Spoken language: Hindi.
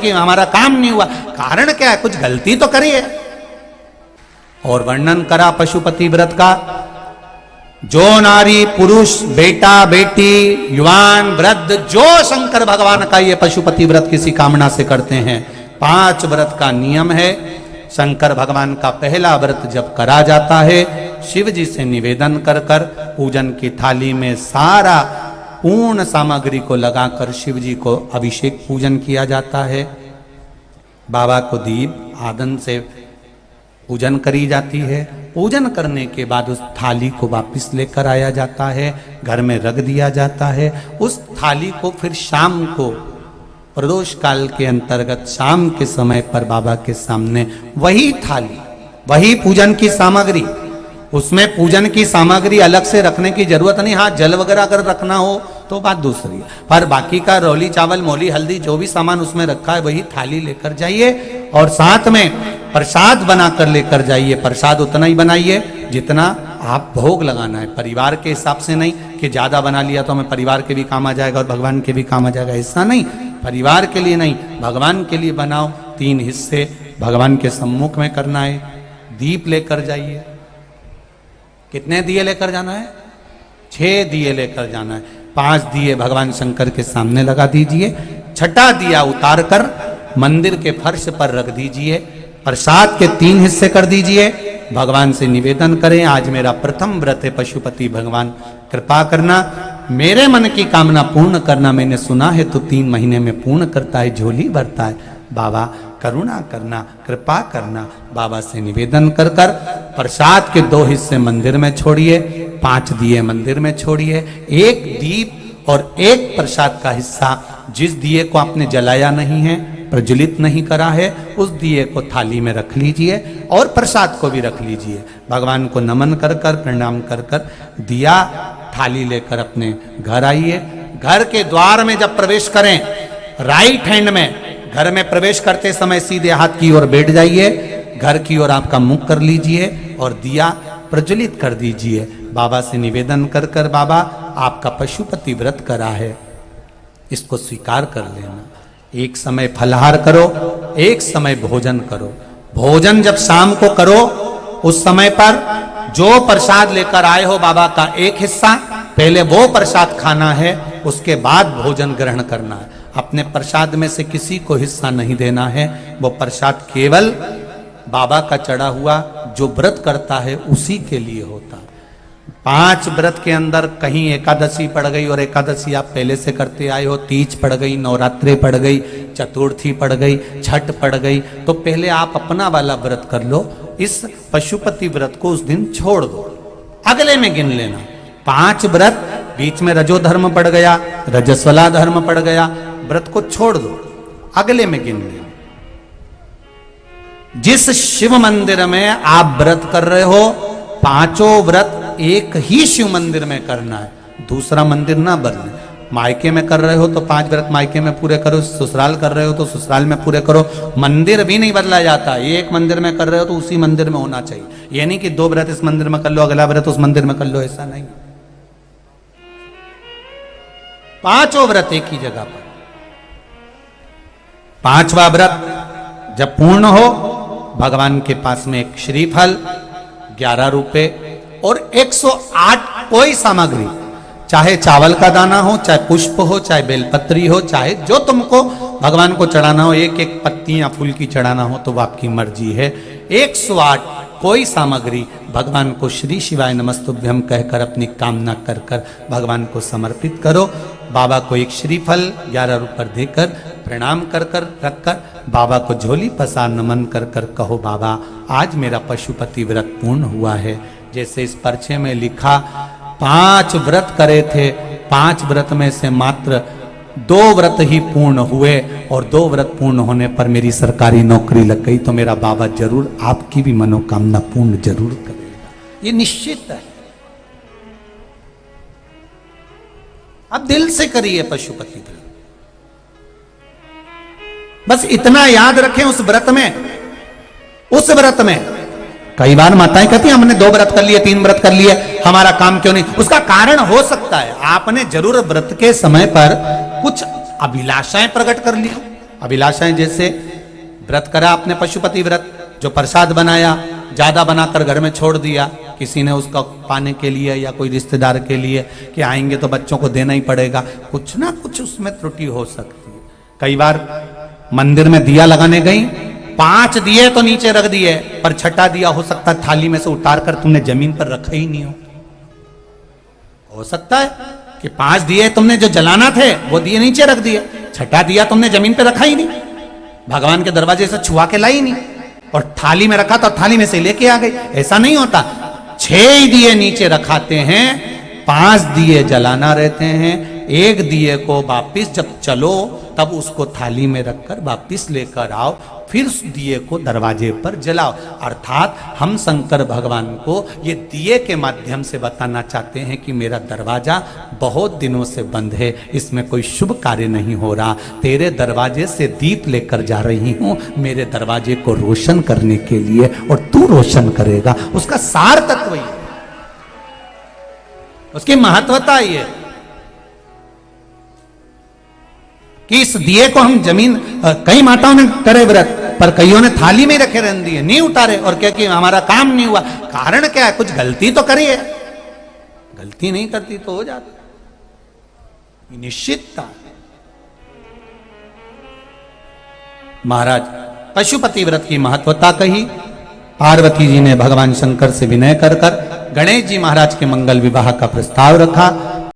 कि हमारा काम नहीं हुआ। कारण क्या है? कुछ गलती तो करी है। और वर्णन करा पशुपति व्रत का। जो नारी पुरुष बेटा बेटी युवान वृद्ध जो शंकर भगवान का ये पशुपति व्रत किसी कामना से करते हैं, 5 व्रत का नियम है। शंकर भगवान का पहला व्रत जब करा जाता है, शिव जी से निवेदन कर कर पूजन की थाली में सारा पूर्ण सामग्री को लगाकर शिव जी को अभिषेक पूजन किया जाता है। बाबा को दीप आदन से पूजन करी जाती है। पूजन करने के बाद उस थाली को वापस लेकर आया जाता है, घर में रख दिया जाता है। उस थाली को फिर शाम को प्रदोष काल के अंतर्गत शाम के समय पर बाबा के सामने वही थाली, वही पूजन की सामग्री, उसमें पूजन की सामग्री अलग से रखने की जरूरत नहीं। हाँ, जल वगैरह अगर रखना हो तो बात दूसरी है, पर बाकी का रोली चावल मोली हल्दी जो भी सामान उसमें रखा है वही थाली लेकर जाइए और साथ में प्रसाद बनाकर लेकर जाइए। प्रसाद उतना ही बनाइए जितना आप भोग लगाना है, परिवार के हिसाब से नहीं कि ज्यादा बना लिया तो हमें परिवार के भी काम आ जाएगा और भगवान के भी काम आ जाएगा, ऐसा नहीं। परिवार के लिए नहीं, भगवान के लिए बनाओ। 3 हिस्से भगवान के सम्मुख में करना है। दीप लेकर जाइए। कितने दिए लेकर जाना है? 6 दिए लेकर जाना है। 5 दिए भगवान शंकर के सामने लगा दीजिए। 6ठा दिया उतार कर मंदिर के फर्श पर रख दीजिए। प्रसाद के 3 हिस्से कर दीजिए। भगवान से निवेदन करें, आज मेरा प्रथम व्रत है, पशुपति भगवान कृपा करना, मेरे मन की कामना पूर्ण करना। मैंने सुना है तो 3 महीने में पूर्ण करता है, झोली भरता है। बाबा करुणा करना, कृपा करना। बाबा से निवेदन कर कर प्रसाद के 2 हिस्से मंदिर में छोड़िए, 5 दिए मंदिर में छोड़िए। 1 दीप और 1 प्रसाद का हिस्सा जिस दिए को आपने जलाया नहीं है, प्रज्वलित नहीं करा है, उस दिए को थाली में रख लीजिए और प्रसाद को भी रख लीजिए। भगवान को नमन कर कर प्रणाम कर कर दिया थाली लेकर अपने घर आइए। घर के द्वार में जब प्रवेश करें, राइट हैंड में घर में प्रवेश करते समय सीधे हाथ की ओर बैठ जाइए। घर की ओर आपका मुख कर लीजिए और दिया प्रज्वलित कर दीजिए। बाबा से निवेदन कर कर, बाबा आपका पशुपति व्रत करा है, इसको स्वीकार कर लेना। एक समय फलाहार करो, एक समय भोजन करो। भोजन जब शाम को करो, उस समय पर जो प्रसाद लेकर आए हो बाबा का 1 हिस्सा पहले वो प्रसाद खाना है, उसके बाद भोजन ग्रहण करना है। अपने प्रसाद में से किसी को हिस्सा नहीं देना है। वो प्रसाद केवल बाबा का चढ़ा हुआ जो व्रत करता है उसी के लिए होता है। 5 व्रत के अंदर कहीं एकादशी पड़ गई और एकादशी आप पहले से करते आए हो, तीज पड़ गई, नवरात्रे पड़ गई, चतुर्थी पड़ गई, छठ पड़ गई, तो पहले आप अपना वाला व्रत कर लो। इस पशुपति व्रत को उस दिन छोड़ दो, अगले में गिन लेना। 5 व्रत बीच में रजो धर्म पड़ गया, रजस्वला धर्म पड़ गया, व्रत को छोड़ दो, अगले में गिन लेना। जिस शिव मंदिर में आप व्रत कर रहे हो, 5 व्रत एक ही शिव मंदिर में करना है, दूसरा मंदिर ना बदले। मायके में कर रहे हो तो 5 व्रत मायके में पूरे करो, ससुराल कर रहे हो तो ससुराल में पूरे करो। मंदिर भी नहीं बदला जाता। एक मंदिर में कर रहे हो तो उसी मंदिर में होना चाहिए। ये नहीं कि 2 व्रत इस मंदिर में कर लो, अगला व्रत उस मंदिर में कर लो, ऐसा नहीं। 5 व्रत एक ही जगह पर। 5वां व्रत जब पूर्ण हो, भगवान के पास में एक श्रीफल, 11 रुपए और 108 कोई सामग्री, चाहे चावल का दाना हो, चाहे पुष्प हो, चाहे बेलपत्री हो, चाहे जो तुमको भगवान को चढ़ाना हो, 1-1 पत्ती या फूल की चढ़ाना हो तो वो आपकी मर्जी है। 108 कोई सामग्री भगवान को श्री शिवाय नमस्तुभ्यम कहकर अपनी कामना कर कर भगवान को समर्पित करो। बाबा को एक श्रीफल 11 रुपये देकर प्रणाम कर कर रख कर बाबा को झोली पसार नमन कर कर कहो, बाबा आज मेरा पशुपति व्रत पूर्ण हुआ है। जैसे इस पर्चे में लिखा 5 व्रत करे थे, 5 व्रत में से मात्र 2 व्रत ही पूर्ण हुए और 2 व्रत पूर्ण होने पर मेरी सरकारी नौकरी लग गई, तो मेरा बाबा जरूर आपकी भी मनोकामना पूर्ण जरूर करेगा, ये निश्चित है। अब दिल से करिए पशुपति व्रत। बस इतना याद रखें उस व्रत में कई बार माताएं कहती हैं हमने 2 व्रत कर लिए, 3 व्रत कर लिए, हमारा काम क्यों नहीं। उसका कारण हो सकता है आपने जरूर व्रत के समय पर कुछ अभिलाषाएं प्रकट कर ली, अभिलाषाएं, जैसे व्रत करा आपने पशुपति व्रत, जो प्रसाद बनाया ज्यादा बनाकर घर में छोड़ दिया, किसी ने उसका पाने के लिए या कोई रिश्तेदार के लिए कि आएंगे तो बच्चों को देना ही पड़ेगा, कुछ ना कुछ उसमें त्रुटि हो सकती है। कई बार मंदिर में दिया लगाने गई, 5 दिए तो नीचे रख दिए, पर छठा दिया हो सकता है थाली में से उतार कर तुमने जमीन पर रखा ही नहीं हो सकता है कि 5 दिए तुमने जो जलाना थे वो दिए नीचे रख दिए, छठा दिया तुमने जमीन पर रखा ही नहीं, भगवान के दरवाजे से छुआ के लाई नहीं, और थाली में रखा तो थाली में से लेके आ गई। ऐसा नहीं होता, 6 दिए नीचे रखाते हैं, 5 दिए जलाना रहते हैं, 1 दिए को वापिस जब चलो तब उसको थाली में रखकर वापिस लेकर आओ, फिर उस दिए को दरवाजे पर जलाओ। अर्थात हम शंकर भगवान को ये दिए के माध्यम से बताना चाहते हैं कि मेरा दरवाजा बहुत दिनों से बंद है, इसमें कोई शुभ कार्य नहीं हो रहा, तेरे दरवाजे से दीप लेकर जा रही हूं मेरे दरवाजे को रोशन करने के लिए, और तू रोशन करेगा। उसका सार तत्व ही, उसकी महत्वता ये कि इस दिए को हम जमीन, कई माताओं ने करे व्रत पर कईयों ने थाली में रखे रहने दिए, नहीं उतारे, और क्या कि हमारा काम नहीं हुआ। कारण क्या है? कुछ गलती तो करी है, गलती नहीं करती तो हो जाता। निश्चितता। महाराज पशुपति व्रत की महत्वता कही, पार्वती जी ने भगवान शंकर से विनय कर गणेश जी महाराज के मंगल विवाह का प्रस्ताव रखा।